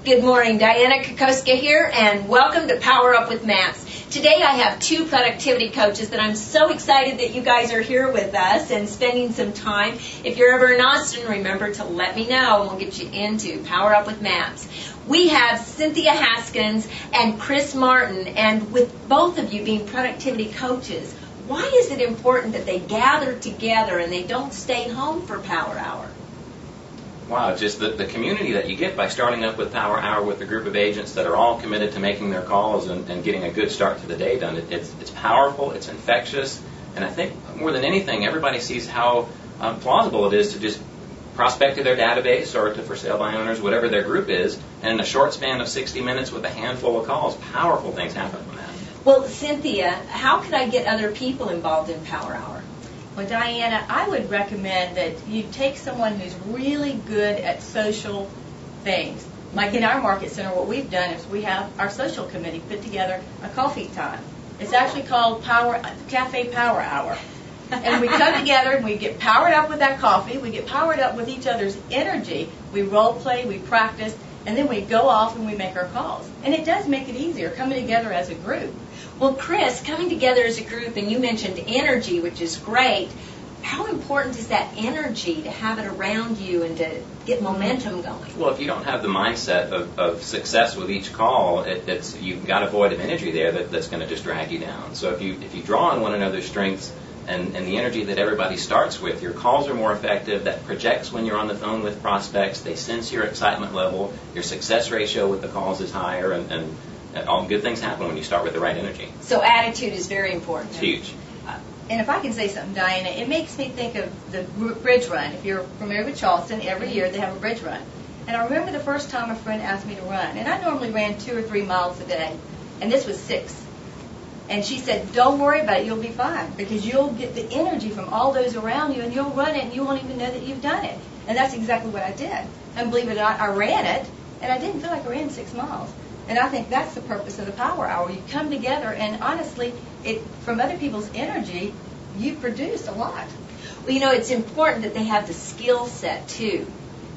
Good morning, Diana Kokoska here, and welcome to Power Up with Maps. Today I have two productivity coaches that I'm so excited that you guys are here with us and spending some time. If you're ever in Austin, remember to let me know and we'll get you into Power Up with Maps. We have Cynthia Haskins and Chris Martin, and with both of you being productivity coaches, why is it important that they gather together and they don't stay home for Power Hour? Wow, just the community that you get by starting up with Power Hour with a group of agents that are all committed to making their calls and getting a good start to the day done. It's powerful, it's infectious, and I think more than anything, everybody sees how plausible it is to just prospect to their database or to for sale by owners, whatever their group is, and in a short span of 60 minutes with a handful of calls, powerful things happen from that. Well, Cynthia, how could I get other people involved in Power Hour? Well, Diana, I would recommend that you take someone who's really good at social things. Like in our market center, what we've done is we have our social committee put together a coffee time. It's actually called Cafe Power Hour. And we come together and we get powered up with that coffee. We get powered up with each other's energy. We role play, we practice, and then we go off and we make our calls. And it does make it easier coming together as a group. Well, Chris, coming together as a group, and you mentioned energy, which is great. How important is that energy to have it around you and to get momentum going? Well, if you don't have the mindset of success with each call, you've got a void of energy there that's going to just drag you down. So if you draw on one another's strengths and the energy that everybody starts with, your calls are more effective. That projects when you're on the phone with prospects. They sense your excitement level. Your success ratio with the calls is higher, and all good things happen when you start with the right energy. So attitude is very important. It's huge. And if I can say something, Diana, it makes me think of the bridge run. If you're familiar with Charleston, every year they have a bridge run. And I remember the first time a friend asked me to run. And I normally ran 2 or 3 miles a day. And this was 6. And she said, don't worry about it, you'll be fine. Because you'll get the energy from all those around you and you'll run it and you won't even know that you've done it. And that's exactly what I did. And believe it or not, I ran it. And I didn't feel like I ran 6 miles. And I think that's the purpose of the Power Hour. You come together, and honestly, from other people's energy, you produce a lot. Well, you know, it's important that they have the skill set, too,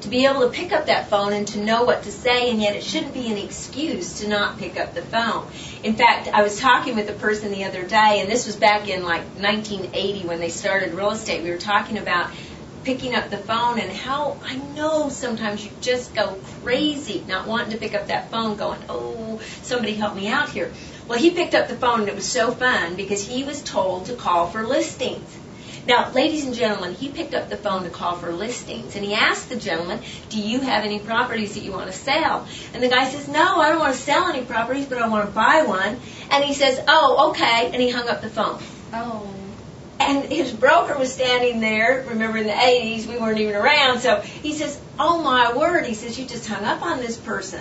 to be able to pick up that phone and to know what to say, and yet it shouldn't be an excuse to not pick up the phone. In fact, I was talking with a person the other day, and this was back in, 1980 when they started real estate. We were talking about picking up the phone and how I know sometimes you just go crazy not wanting to pick up that phone going, oh, somebody help me out here. Well, he picked up the phone and it was so fun because he was told to call for listings. Now, ladies and gentlemen, he picked up the phone to call for listings and he asked the gentleman, do you have any properties that you want to sell? And the guy says, no, I don't want to sell any properties, but I want to buy one. And he says, oh, okay, and he hung up the phone. Oh. And his broker was standing there. Remember, in the 80s, we weren't even around. So he says, oh, my word. He says, you just hung up on this person.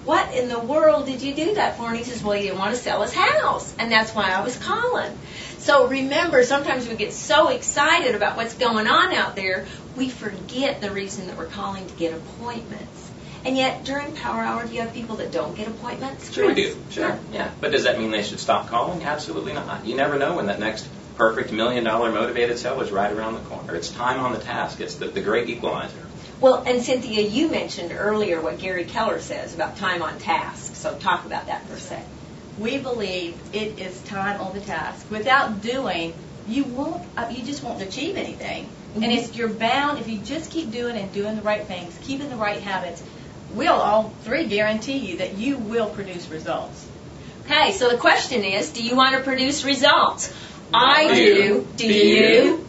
What in the world did you do that for? And he says, well, he didn't want to sell his house. And that's why I was calling. So remember, sometimes we get so excited about what's going on out there, we forget the reason that we're calling to get appointments. And yet, during Power Hour, do you have people that don't get appointments? Sure we do. Sure. Yeah. But does that mean they should stop calling? Absolutely not. You never know when that next perfect $1 million motivated seller is right around the corner. It's time on the task. It's the great equalizer. Well, and Cynthia, you mentioned earlier what Gary Keller says about time on task. So talk about that for a sec. We believe it is time on the task. Without doing, you just won't achieve anything. Mm-hmm. And you're bound, if you just keep doing and doing the right things, keeping the right habits, we'll all three guarantee you that you will produce results. Okay, so the question is, do you want to produce results? I do. Do you?